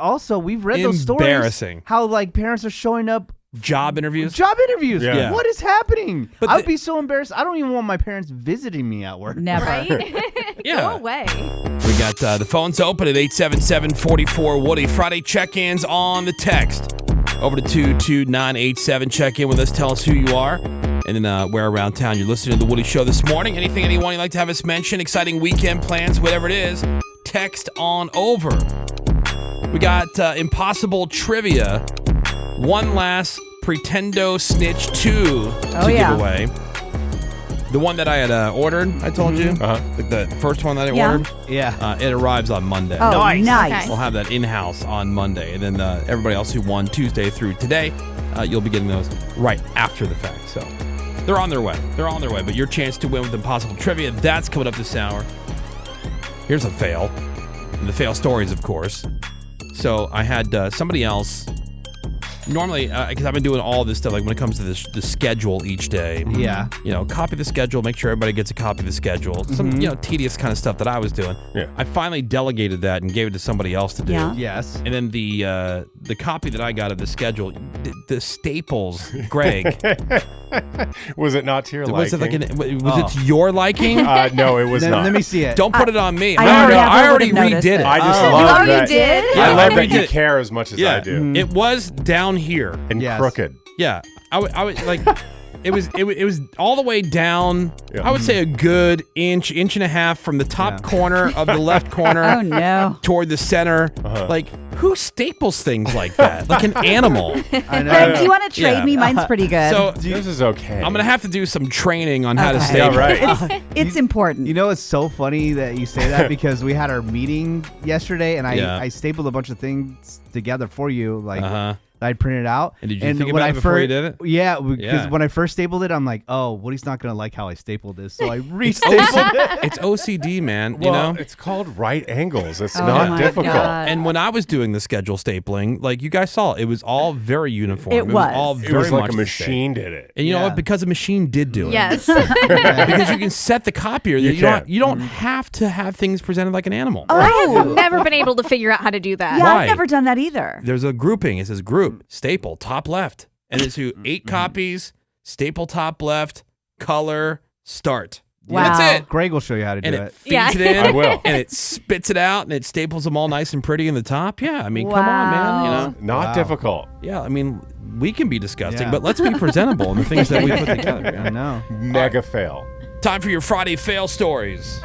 also, we've read those stories. Embarrassing. How like parents are showing up. Job interviews. Yeah. What is happening? But I'd be so embarrassed. I don't even want my parents visiting me at work. Never. Right? Yeah. Go away. We got the phones open at 877-44-WOODY. Friday check-ins on the text. Over to 22987. Check in with us. Tell us who you are. And then where around town you're listening to the Woody Show this morning. Anything, anyone you'd like to have us mention, exciting weekend plans, whatever it is, text on over. We got Impossible Trivia. One last Pretendo Snitch 2 to give away. The one that I had ordered, I told you. The first one that I ordered. Yeah. It arrives on Monday. Oh, nice. Okay. We'll have that in-house on Monday. And then everybody else who won Tuesday through today, you'll be getting those right after the fact. So they're on their way. But your chance to win with Impossible Trivia, that's coming up this hour. Here's a fail. And the fail stories, of course. So I had somebody else. Normally, because I've been doing all this stuff, like when it comes to the schedule each day. Yeah. Copy the schedule, make sure everybody gets a copy of the schedule. Some, tedious kind of stuff that I was doing. Yeah. I finally delegated that and gave it to somebody else to do. Yeah. Yes. And then the copy that I got of the schedule, the staples, Greg. Was it not to your Was liking? it it to your liking? No, it was not. Let me see it. Don't put it on me. I I already never would've redid it. noticed I just Oh. love Oh, you that. did? Yeah, I love I that you redid- care as much as I do. It was down here. And Yes. crooked. Yeah, I would like. It was all the way down. Yeah. I would say a good inch and a half from the top corner of the left corner Oh, no. toward the center. Like, who staples things like that? Like an animal. I know. Greg, do you want to trade Yeah. me? Mine's pretty good. So This is okay. I'm gonna have to do some training on how to Okay. staple. Yeah, right. It's important. You know, it's so funny that you say that because we had our meeting yesterday and I stapled a bunch of things together for you, like I printed out. And did you think when about it before you did it? Yeah, because Yeah. when I first stapled it, I'm like, oh, Woody's not going to like how I stapled this. So I re-stapled it. It's OCD, man. Well, you know. it's called right angles. It's Oh not my difficult. God. And when I was doing the schedule stapling, like you guys saw, it was all very uniform. It was. all It very was like much a the same. machine did it. And you know Yeah. what? Because a machine did do it. Yes. Because you can set the copier. You You don't can. have to have things presented like an animal. I've never been able to figure out how to do that. Yeah, Why? I've never done that either. There's a grouping. It says group, staple, top left. And it's 8 copies, staple top left, color, start. Wow. That's it. Greg will show you how to do And it. it feeds Yeah. it in. I will. And it spits it out and it staples them all nice and pretty in the top. Yeah, I mean, come on, man. You know? Not Wow. difficult. Yeah, I mean, we can be disgusting, Yeah. but let's be presentable in the things that we put together. I know. Mega fail. Time for your Friday fail stories.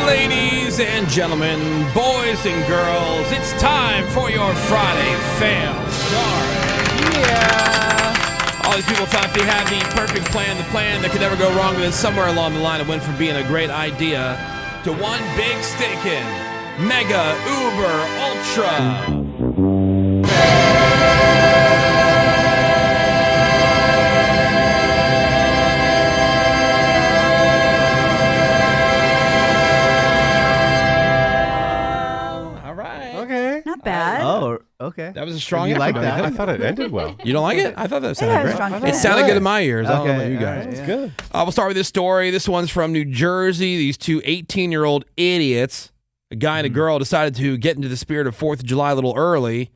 Ladies and gentlemen, boys and girls, it's time for your Friday fail story. Yeah. All these people thought they had the perfect plan, the plan that could never go wrong, but then somewhere along the line it went from being a great idea to one big stinking mega uber ultra. All right. Okay. Not bad. Oh, okay. That was a strong You effort. like buddy. that? I thought it ended well. You don't like it? I thought that Yeah, sounded it was great. strong It finish. sounded good in my ears. I don't know Okay, about you all guys. right, It's yeah. good. We'll start with this story. This one's from New Jersey. These two 18-year-old idiots, a guy and a girl, decided to get into the spirit of 4th of July a little early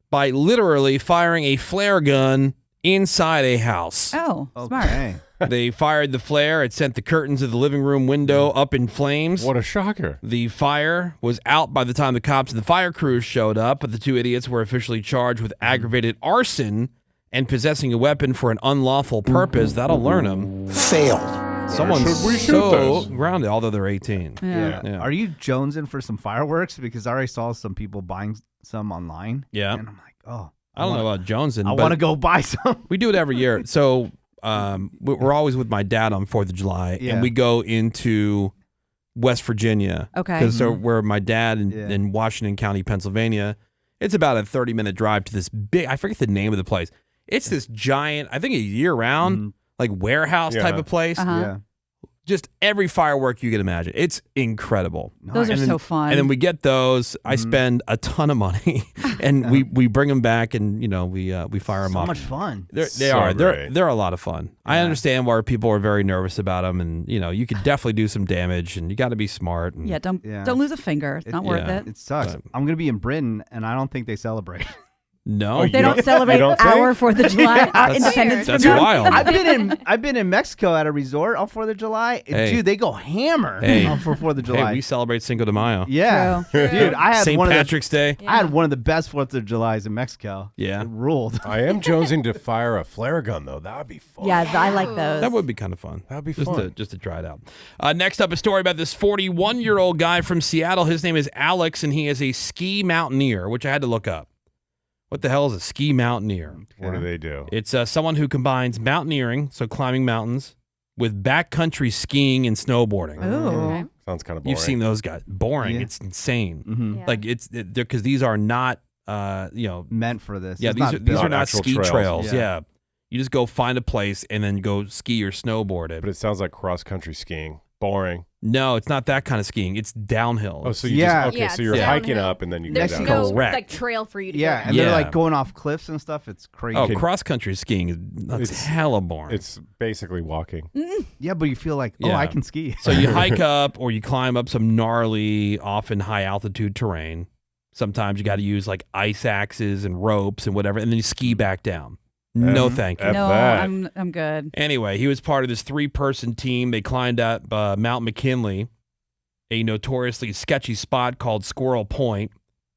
by literally firing a flare gun inside a house. Oh, smart. Okay. They fired the flare. It sent the curtains of the living room window up in flames. What a shocker. The fire was out by the time the cops and the fire crews showed up, but the two idiots were officially charged with aggravated arson and possessing a weapon for an unlawful purpose. That'll learn them. Failed. Someone's Should we shoot so this? grounded, although they're 18. Yeah. Yeah. Are you jonesing for some fireworks? Because I already saw some people buying some online. Yeah. And I'm like, oh. I don't know about Jones, I but want to go buy some. we do it every year. So we're always with my dad on 4th of July, Yeah. and we go into West Virginia. Okay. Because so where my dad Yeah. in Washington County, Pennsylvania, it's about a 30-minute drive to this big, I forget the name of the place. It's this giant, I think a year-round, like warehouse type Yeah. of place. Uh-huh. Yeah. just every firework you can imagine. It's incredible. Those are so fun. And then we get those. I spend a ton of money, and we bring them back, and we fire them so up. much fun. They're a lot of fun. Yeah. I understand why people are very nervous about them, and you could definitely do some damage, and you got to be smart. And, don't lose a finger. It's not worth it. It sucks. But I'm gonna be in Britain, and I don't think they celebrate. No, they don't celebrate our 4th of July, our independence. That's wild. I've been in Mexico at a resort on 4th of July. Hey. Dude, they go hammer for 4th of July. Hey, we celebrate Cinco de Mayo. Yeah, dude, I had St. Patrick's Day. I had one of the best 4th of Julys in Mexico. Yeah, it ruled. I am jonesing to fire a flare gun though. That would be fun. Yeah, I like those. That would be kind of fun. That would be fun. Just to try it out. Next up, a story about this 41-year-old guy from Seattle. His name is Alex, and he is a ski mountaineer, which I had to look up. What the hell is a ski mountaineer? What do they do? It's someone who combines mountaineering, so climbing mountains, with backcountry skiing and snowboarding. Ooh. Sounds kind of boring. You've seen those guys. Boring. Yeah. It's insane. Mm-hmm. Yeah. Like because these are not Meant for this. Yeah, It's these are not actual ski trails. trails. Yeah. Yeah. You just go find a place and then go ski or snowboard it. But it sounds like cross-country skiing. Boring. No, it's not that kind of skiing. It's downhill. Oh, so you Yeah. just so it's you're hiking downhill. up and then you go There's down. no Correct. trail for you to Yeah, go. and Yeah. they're like going off cliffs and stuff. It's crazy. Oh, cross-country skiing is hella boring. It's basically walking. Yeah, but you feel like, Yeah. I can ski. So you hike up or you climb up some gnarly, often high-altitude terrain. Sometimes you got to use like ice axes and ropes and whatever, and then you ski back down. No, thank you. F No, that. I'm good. Anyway, he was part of this 3-person team. They climbed up Mount McKinley, a notoriously sketchy spot called Squirrel Point.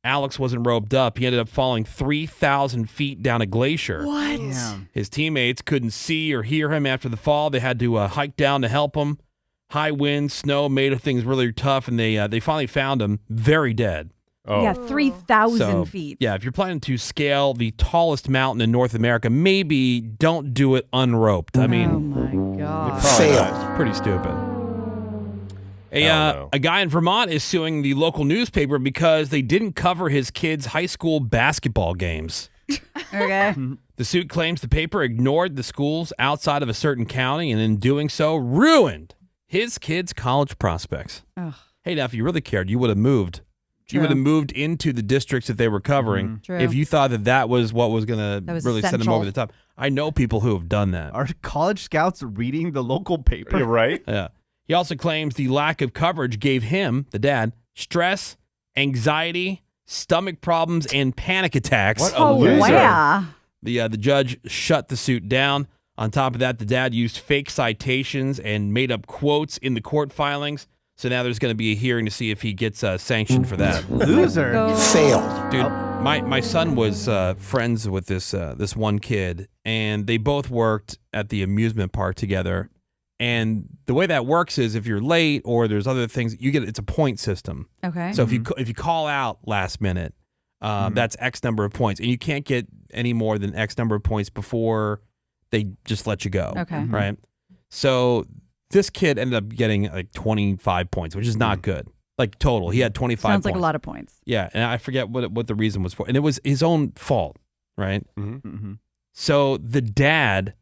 Alex wasn't roped up. He ended up falling 3,000 feet down a glacier. What? Damn. His teammates couldn't see or hear him after the fall. They had to hike down to help him. High winds, snow made things really tough, and they finally found him very dead. Oh, Yeah, 3,000 So, feet. yeah, if you're planning to scale the tallest mountain in North America, maybe don't do it unroped. I mean, Oh my God. it's pretty stupid. Hell no. A guy in Vermont is suing the local newspaper because they didn't cover his kids' high school basketball games. Okay. The suit claims the paper ignored the schools outside of a certain county and in doing so ruined his kids' college prospects. Ugh. Hey, now, if you really cared, you would have moved. You True. would have moved into the districts that they were covering True. if you thought that was what was going That to was really send them essential. over the top. I know people who have done that. Are college scouts reading the local paper? you're right. Yeah. He also claims the lack of coverage gave him, the dad, stress, anxiety, stomach problems, and panic attacks. What a Oh, loser. yeah. The judge shut the suit down. On top of that, the dad used fake citations and made up quotes in the court filings. So now there's going to be a hearing to see if he gets sanctioned for that. Loser. Dude, my son was friends with this one kid, and they both worked at the amusement park together. And the way that works is if you're late or there's other things, it's a point system. Okay. So if you call out last minute, that's X number of points, and you can't get any more than X number of points before they just let you go. Okay. Right. So this kid ended up getting like 25 points, which is not good. Like total, he had 25 Sounds points. like a lot of points. Yeah, and I forget what the reason was for, and it was his own fault, right? Mm-hmm. So the dad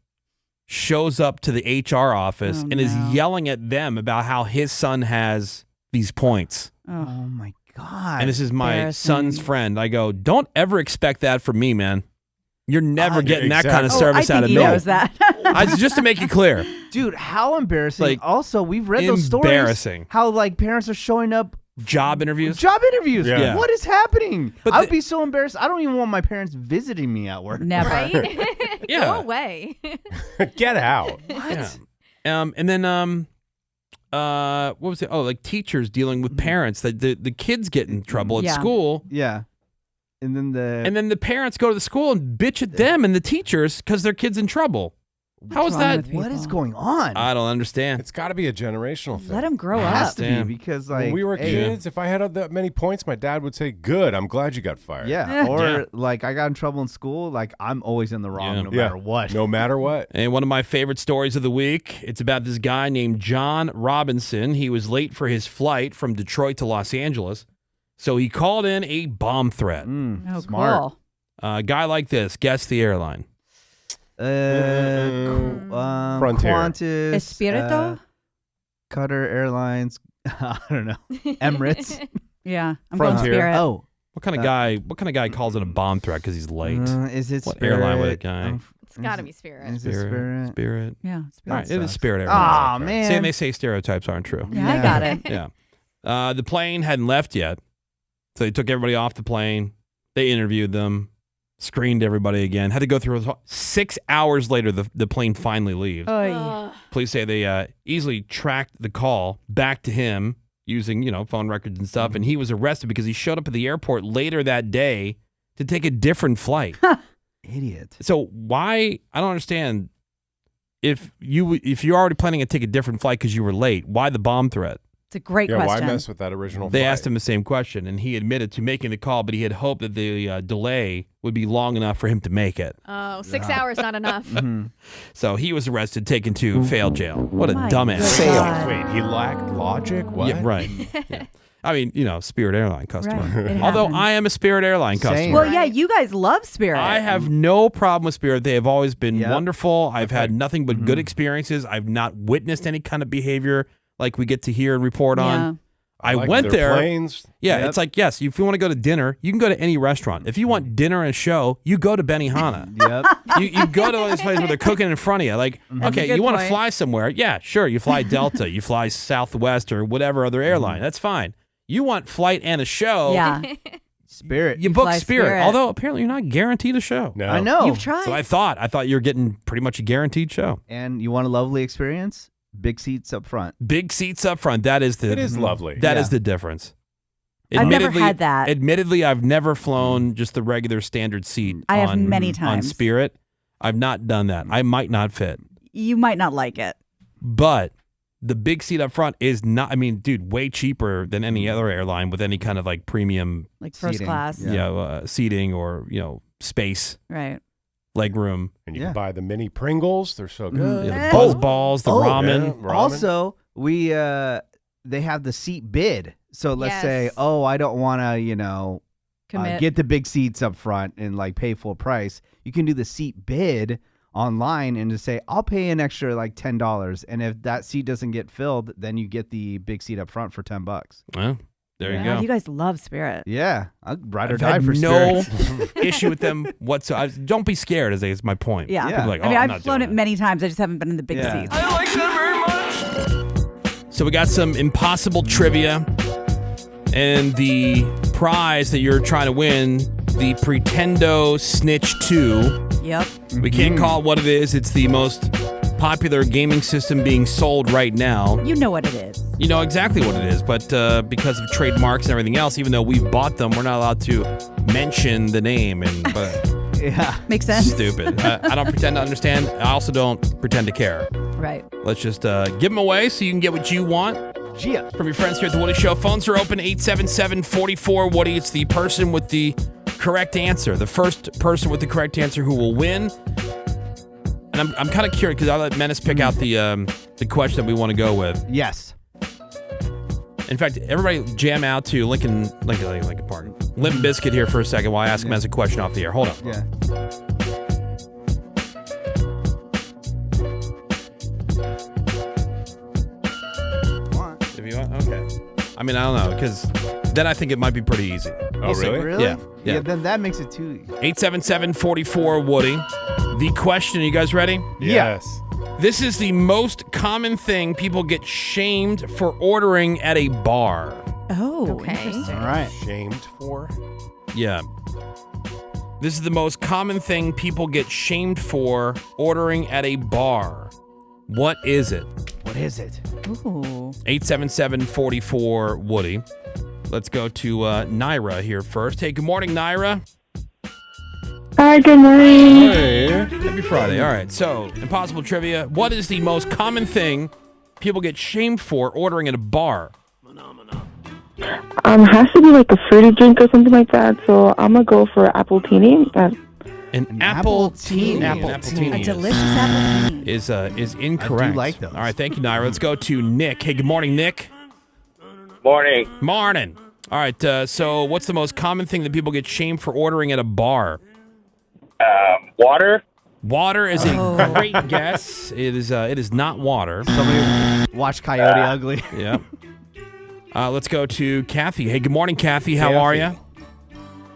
shows up to the HR office and is yelling at them about how his son has these points. Oh my God. And this is my Embarrassing. son's friend. I go, don't ever expect that from me, man. You're never getting that kind of exactly. service I out think of he me. knows that. Just to make it clear. Dude, how embarrassing. Like, also, we've read those stories. embarrassing. How like parents are showing up Job interviews. Job interviews. Yeah. What is happening? But I would be so embarrassed. I don't even want my parents visiting me at work. Never. Right? Yeah. Go away. Get out. Yeah. And then what was it? Oh, like teachers dealing with parents that the kids get in trouble at Yeah. school. Yeah. And then The parents go to the school and bitch at them and the teachers because their kid's in trouble. How is wrong that? with what is people? going on? I don't understand. It's got to be a generational thing. Let him grow It has up. to Damn. be because like when we were hey, kids, if I had that many points, my dad would say, "Good, I'm glad you got fired." Yeah. Or Yeah. like I got in trouble in school, like I'm always in the wrong Yeah. no matter what. No matter what. And one of my favorite stories of the week, it's about this guy named John Robinson. He was late for his flight from Detroit to Los Angeles, so he called in a bomb threat. Oh, smart. cool. A guy like this, guess the airline. Frontier. Qantas. Espirito? Qatar Airlines. I don't know. Emirates. Yeah, I'm Frontier. going Spirit. Oh, What kind of guy? What kind of guy calls it a bomb threat because he's late? is it What Spirit? airline would it guy? It's got to be Spirit. Is it Spirit? Spirit. Yeah, Spirit. All right, it is sucks. Spirit Airlines. Aw, Okay. man. See, and they say stereotypes aren't true. Yeah, I got it. Yeah. The plane hadn't left yet, so they took everybody off the plane. They interviewed them, screened everybody again. Had to go through 6 hours later. The plane finally leaves. Oy. Police say they easily tracked the call back to him using, phone records and stuff, and he was arrested because he showed up at the airport later that day to take a different flight. Idiot. So why? I don't understand. If you're already planning to take a different flight because you were late, why the bomb threat? It's a great Yeah, why question. mess with that original They flight? asked him the same question, and he admitted to making the call, but he had hoped that the delay would be long enough for him to make it. Oh, 6 hours, not enough. So he was arrested, taken to fail jail. What a My dumbass. God. Wait, he lacked logic? What? Yeah, right. Yeah. I mean, Spirit Airline customer. Right, it Although happens. I am a Spirit Airline Same. customer. Well, yeah, you guys love Spirit. I have no problem with Spirit. They have always been Yep. wonderful. I've had nothing but good experiences. I've not witnessed any kind of behavior like we get to hear and report on. I Like went their there. Planes. Yeah, Yep. it's like, yes, if you want to go to dinner, you can go to any restaurant. If you want dinner and a show, you go to Benihana. Yep. you go to this place where they're cooking in front of you. Like, okay, a good you want to point. fly somewhere? Yeah, sure. You fly Delta, you fly Southwest or whatever other airline. That's fine. You want flight and a show? Yeah. Spirit. You book fly Spirit. Spirit. Although apparently you're not guaranteed a show. No. I know. You've tried. So I thought you're getting pretty much a guaranteed show. And you want a lovely experience? Big seats up front. Big seats up front. That is the. It is lovely. That is Yeah. the difference. I've never had that. Admittedly, I've never flown just the regular standard seat. I have on, many on times. Spirit. I've not done that. I might not fit, You might not like it. but the big seat up front is not. I mean, dude, way cheaper than any other airline with any kind of like premium, Like first Seating. class. Yeah. seating or space, Right. leg room. And you Yeah. can buy the mini Pringles. They're so good. Yeah, the buzz balls, the ramen. Yeah, ramen. Also, they have the seat bid. So let's say, Yes. I don't want to, Commit. get the big seats up front and like pay full price. You can do the seat bid online and just say, I'll pay an extra like $10. And if that seat doesn't get filled, then you get the big seat up front for $10. Well, there you Yeah, go. you guys love Spirit. Yeah. I'll ride or I've die had for no Spirit. issue with them whatsoever. Don't be scared, is my point. Yeah. People are like, I mean, I'm I've not flown doing it that. many times. I just haven't been in the big Yeah. seats. So we got some impossible trivia, and the prize that you're trying to win, the Pretendo Snitch 2. Yep. We can't call it what it is. It's the most popular gaming system being sold right now. You know what it is. You know exactly what it is, but because of trademarks and everything else, even though we've bought them, we're not allowed to mention the name. But Yeah. Makes sense. stupid. I don't pretend to understand. I also don't pretend to care. Right. Let's just give them away so you can get what you want Yeah. from your friends here at The Woody Show. Phones are open, 877-44-WOODY. It's the person with the correct answer, the first person with the correct answer who will win. And I'm kind of curious because I'll let Menace pick out the question that we want to go with. Yes. In fact, everybody jam out to Lincoln Park. Limp Bizkit here for a second while I ask Menace a question off the air. Hold on. Yeah. If you want, okay. I mean, I don't know because then I think it might be pretty easy. Oh, really? Really? Yeah. Yeah. Then that makes it too easy. 877-44-WOODY. The question, are you guys ready? Yes. This is the most common thing people get shamed for ordering at a bar. Oh, Okay. interesting. All right. Shamed for? Yeah. This is the most common thing people get shamed for ordering at a bar. What is it? What is it? Ooh. 877-44-WOODY. Let's go to Naira here first. Hey, good morning, Naira. Hi, good morning. Hey. Happy Friday. All right, so impossible trivia. What is the most common thing people get shamed for ordering at a bar? Has to be like a fruity drink or something like that. So I'm gonna go for apple teeny. An apple teeny. Apple An teeny. A delicious apple tea. is incorrect. like those. All right, thank you, Naira. Let's go to Nick. Hey, good morning, Nick. Morning. Morning. All right, so what's the most common thing that people get shamed for ordering at a bar? Water? Water is a great guess. It is not water. Somebody watch Coyote Ugly. Yeah. Let's go to Kathy. Hey, good morning, Kathy. How are you?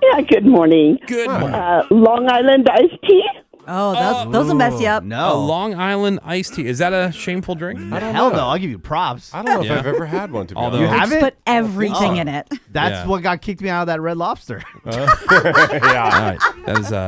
Yeah, good morning. Good morning. Long Island iced tea? Oh, those will mess you up. A No. Long Island iced tea. Is that a shameful drink? Hell no. I'll give you props. I don't know if Yeah. I've ever had one, to be Although- You honest. haven't? Just put everything in it. That's Yeah. what got kicked me out of that Red Lobster. Yeah. All right.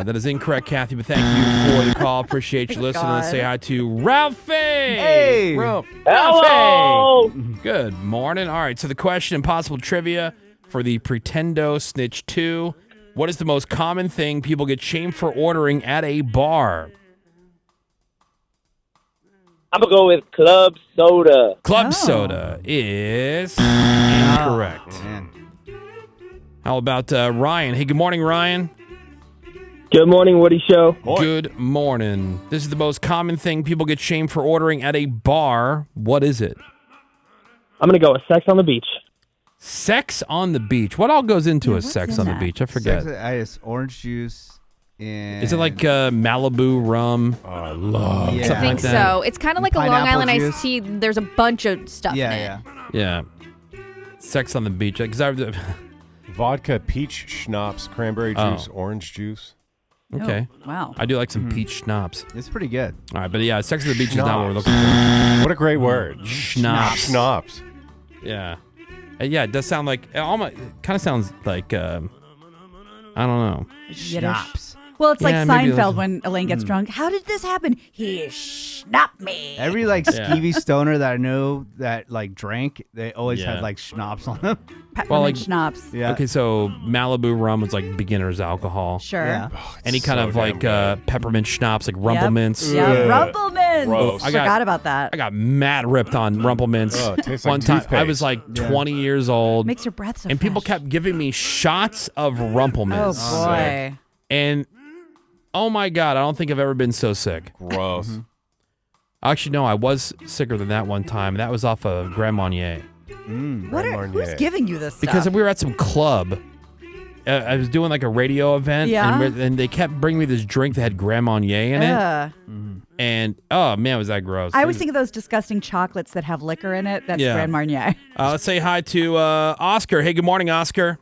That is incorrect, Kathy, but thank you for the call. Appreciate you listening. Let's say hi to Ralphie. Hey. Ralph. Hello. Good morning. All right, so the question, impossible trivia for the Pretendo Snitch 2. What is the most common thing people get shamed for ordering at a bar? I'm going to go with club soda. Club Oh. soda is incorrect. Man. How about Ryan? Hey, good morning, Ryan. Good morning, Woody Show. Good morning. This is the most common thing people get shamed for ordering at a bar. What is it? I'm going to go with sex on the beach. Sex on the beach. What all goes into a what's sex in on the that? beach? I forget. It's orange juice and Is it like Malibu rum? Oh, I love Yeah. I Something think like that. so. It's kind of like a Long Pineapple Island juice. iced tea. There's a bunch of stuff Yeah, in it. yeah. Yeah. Sex on the beach. Because vodka, peach schnapps, cranberry Oh. juice, orange juice. okay. Oh, wow. I do like some peach schnapps. It's pretty good. All right, but yeah, sex on the beach is not what we're Schnapps. looking for. What a great word. Schnapps. Schnapps. Yeah. Yeah, it does sound like it kind of sounds like I don't know. Schnapps. Well, it's Yeah, like maybe Seinfeld like- when Elaine gets drunk. How did this happen? He schnapped me. Every like skeevy stoner that I know that like drank, they always Yeah. had like schnapps on them. Peppermint Well, like- schnapps. Yeah. Okay, so Malibu rum was like beginner's alcohol. Sure. Yeah. Any kind so of damn like good. peppermint schnapps, like Rumplemints. Yeah, Ugh. Rumplemans. Gross. I got- Forgot about that. I got mad ripped on Rumplemints. Oh, it tastes One like time, I toothpaste. was like 20 years old, Makes your breath so and people fresh. kept giving me shots of Oh Rumplemints. boy. And oh my god, I don't think I've ever been so sick. Gross. Actually, no, I was sicker than that one time. That was off of Grand Marnier. What are, who's Marnier. giving you this stuff? Because we were at some club. I was doing like a radio event, Yeah. and they kept bringing me this drink that had Grand Marnier in it. Ugh. And oh man, was that gross. I always think of those disgusting chocolates that have liquor in it. That's Yeah. Grand Marnier. Let's say hi to Oscar. Hey, good morning, Oscar.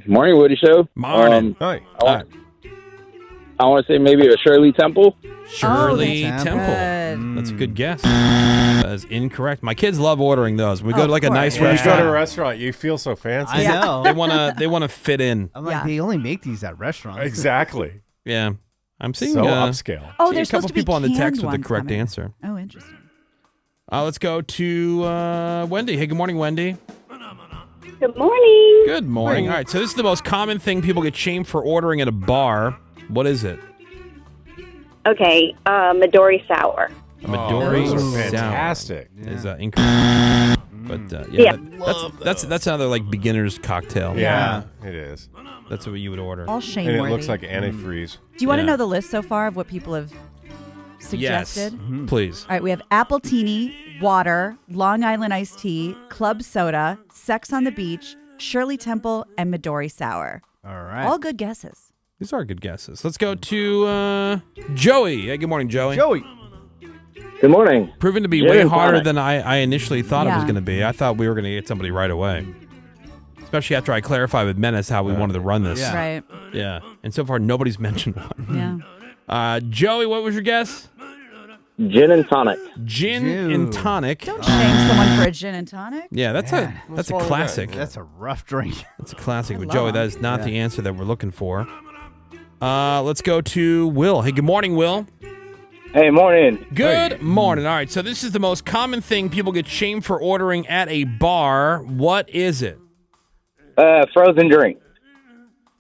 Morning, Woody Show. Morning. Hi. I want to say maybe a Shirley Temple. Shirley that's Temple. good. That's a good guess. That is incorrect. My kids love ordering those. We go Of to like a course. nice When you go to a restaurant. restaurant, you feel so fancy. I know. They wanna fit in. I'm like, Yeah. they only make these at restaurants. Exactly. Yeah. I'm seeing So upscale. Oh, seeing there's a couple supposed to be people on the text canned with the ones correct coming. answer. Oh, interesting. Let's go to Wendy. Hey, good morning, Wendy. Good morning. Good morning. All right, so this is the most common thing people get shamed for ordering at a bar. What is it? Okay, Midori sour. A Midori Those are sour fantastic. is incorrect. But Yeah. that's another like beginner's cocktail. Yeah, it is. That's what you would order. All And shame-worthy. it looks like antifreeze. Do you want to Yeah. know the list so far of what people have suggested? Yes. Please. All right, we have Appletini, water, Long Island iced tea, club soda, sex on the beach, Shirley Temple, and Midori sour. All right. All good guesses. These are good guesses. Let's go to Joey. Hey, good morning, Joey. Joey. Good morning. Proven to be Gin way and harder tonic. than I initially thought it was Yeah. going to be. I thought we were going to get somebody right away. Especially after I clarified with Menace how we wanted to run this. Yeah. Right. Yeah. And so far, nobody's mentioned one. Yeah. Joey, what was your guess? Gin and tonic. Gin Ew. and tonic. Don't shame someone for a gin and tonic. Yeah, that's Man, a that's a wrong with that? classic. That's a rough drink. That's a classic. But love Joey, them. that is not the answer that we're looking for. Let's go to Will. Hey, good morning, Will. Hey, morning. Good morning. All right, so this is the most common thing people get shamed for ordering at a bar. What is it? Frozen drink.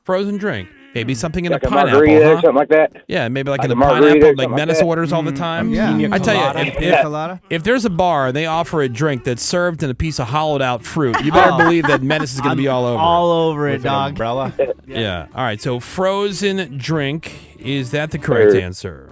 Frozen drink. Maybe something in Like a a pineapple, margarita or huh? something like that. Yeah, maybe like Like in a a margarita or pineapple, like something like Menace that. orders all the time. Yeah. I tell you, Pina colada? if there's a bar and they offer a drink that's served in a piece of hollowed out fruit, you better believe that Menace is going to be all over. All over it, With an dog. umbrella. Yeah. All right. So frozen drink, is that the correct Sure. answer?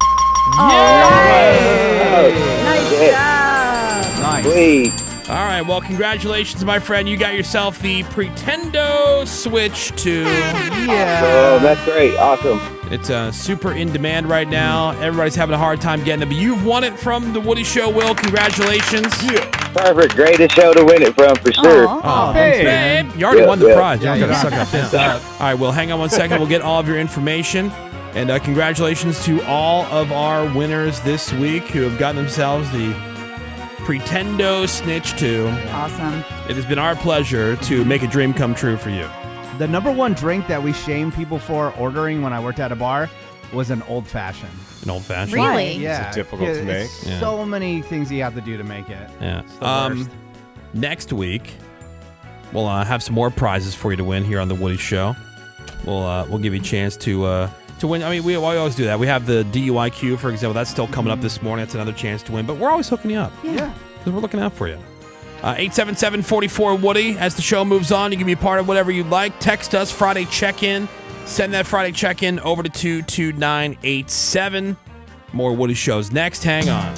Nice job. Nice. Sweet. All right, well, congratulations, my friend. You got yourself the Pretendo Switch 2. Oh, that's great. Awesome. It's super in demand right now. Everybody's having a hard time getting it, but you've won it from The Woody Show, Will. Congratulations. Perfect. Greatest show to win it from, for sure. Oh, hey. thanks, babe. You already won the prize. Yeah, You don't yeah. gotta suck up. All right, well, hang on one second. We'll get all of your information. And congratulations to all of our winners this week who have gotten themselves the Pretendo Snitch 2. Awesome. It has been our pleasure to make a dream come true for you. The number one drink that we shamed people for ordering when I worked at a bar was an old fashioned. An old-fashioned. Really? Yeah. Is it difficult to make? it's Yeah. So many things you have to do to make it. Yeah. It's the worst. Next week, we'll have some more prizes for you to win here on the Woody Show. We'll give you a chance to win. I mean, we always do that. We have the DUIQ, for example. That's still coming up this morning. That's another chance to win. But we're always hooking you up. Yeah. Because we're looking out for you. 877-44-WOODY. As the show moves on, you can be part of whatever you'd like. Text us Friday check-in. Send that Friday check-in over to 22987. More Woody shows next. Hang on.